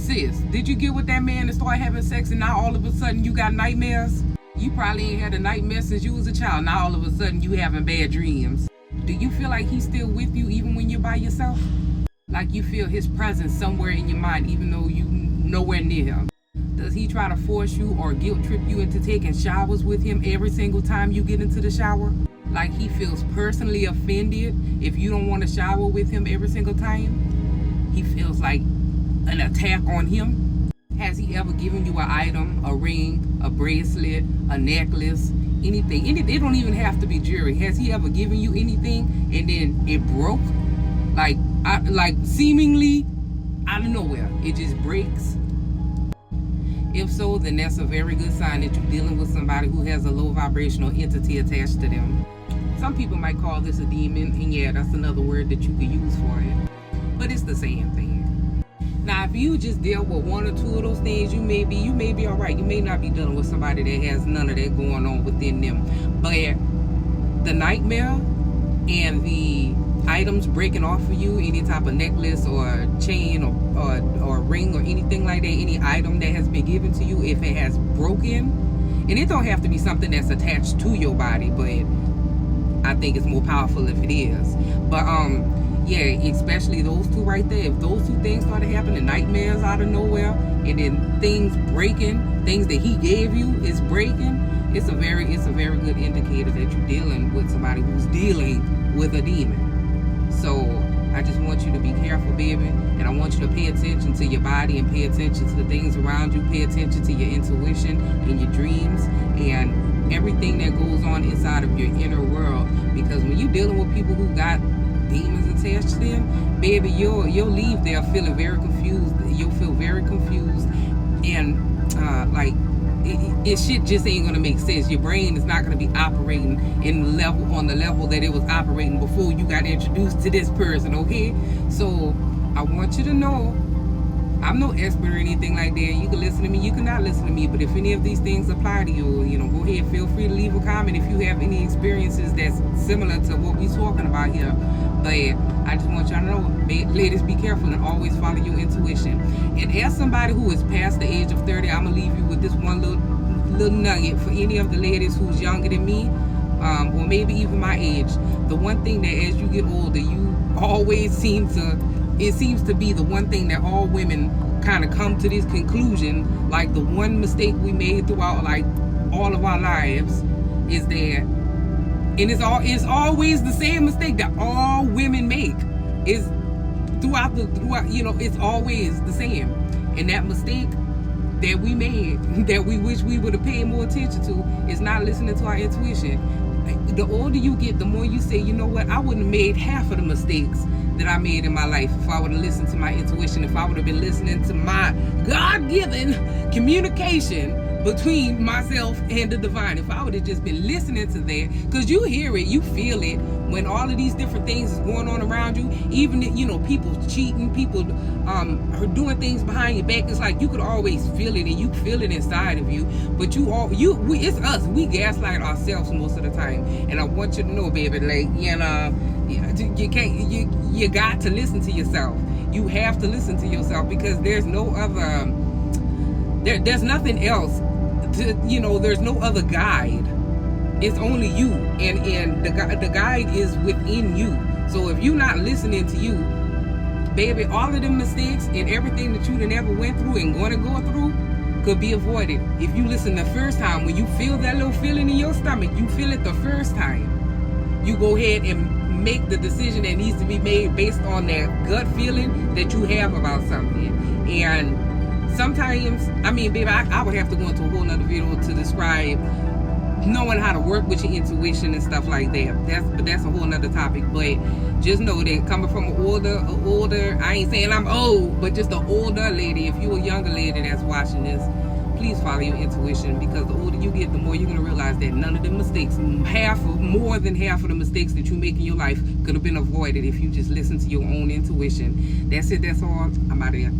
sis, did you get with that man and start having sex and now all of a sudden you got nightmares? You probably ain't had a nightmare since you was a child. Now all of a sudden you having bad dreams. Do you feel like he's still with you even when you're by yourself? Like you feel his presence somewhere in your mind even though you nowhere near him? Does he try to force you or guilt trip you into taking showers with him every single time you get into the shower? Like he feels personally offended if you don't want to shower with him every single time? He feels like an attack on him? Has he ever given you an item, a ring, a bracelet, a necklace, anything? It don't even have to be jewelry. Has he ever given you anything and then it broke? Like seemingly out of nowhere, it just breaks? If so, then that's a very good sign that you're dealing with somebody who has a low vibrational entity attached to them. Some people might call this a demon, and yeah, that's another word that you could use for it. But it's the same thing. Now, if you just deal with one or two of those things, you may be all right. You may not be dealing with somebody that has none of that going on within them. But the nightmare and the items breaking off of you, any type of necklace or chain or ring or anything like that, any item that has been given to you, if it has broken, and it don't have to be something that's attached to your body, but I think it's more powerful if it is. But yeah, especially those two right there. If those two things started happening, nightmares out of nowhere, and then things breaking, things that he gave you is breaking, it's a very good indicator that you're dealing with somebody who's dealing with a demon. So I just want you to be careful, baby, and I want you to pay attention to your body and pay attention to the things around you. Pay attention to your intuition and your dreams and everything that goes on inside of your inner world. Because when you're dealing with people who got demons attached to them, baby, you'll leave there feeling very confused. You'll feel very confused, and shit just ain't gonna make sense. Your brain is not gonna be operating on the level that it was operating before you got introduced to this person. Okay, so I want you to know, I'm no expert or anything like that. You can listen to me, you cannot listen to me, but if any of these things apply to you, go ahead, feel free to leave a comment if you have any experiences that's similar to what we're talking about here. But I just want y'all to know, ladies, be careful and always follow your intuition. And as somebody who is past the age of 30, I'm gonna leave you with this one little nugget for any of the ladies who's younger than me, or maybe even my age. The one thing that as you get older, you always seems to be the one thing that all women kind of come to this conclusion, like the one mistake we made throughout like all of our lives is that, and it's always the same mistake that all women make, is throughout it's always the same. And that mistake that we made, that we wish we would have paid more attention to, is not listening to our intuition. The older you get, the more you say, you know what, I wouldn't have made half of the mistakes that I made in my life if I would have listened to my intuition, if I would have been listening to my God-given communication between myself and the divine. If I would have just been listening to that, because you hear it, you feel it when all of these different things is going on around you. Even people cheating, people are doing things behind your back. It's like you could always feel it, and you feel it inside of you. But it's us. We gaslight ourselves most of the time. And I want you to know, baby, you got to listen to yourself. You have to listen to yourself, because there's no other. There's nothing else. There's no other guide. It's only you, and the guide is within you. So if you're not listening to you, baby, all of them mistakes and everything that you done ever went through and going to go through could be avoided if you listen the first time. When you feel that little feeling in your stomach, you feel it the first time, you go ahead and make the decision that needs to be made based on that gut feeling that you have about something. And sometimes, baby, I would have to go into a whole nother video to describe knowing how to work with your intuition and stuff like that. That's a whole nother topic. But just know that coming from an older, I ain't saying I'm old, but just an older lady, if you're a younger lady that's watching this, please follow your intuition, because the older you get, the more you're going to realize that none of the mistakes, more than half of the mistakes that you make in your life could have been avoided if you just listen to your own intuition. That's it. That's all. I'm out of here.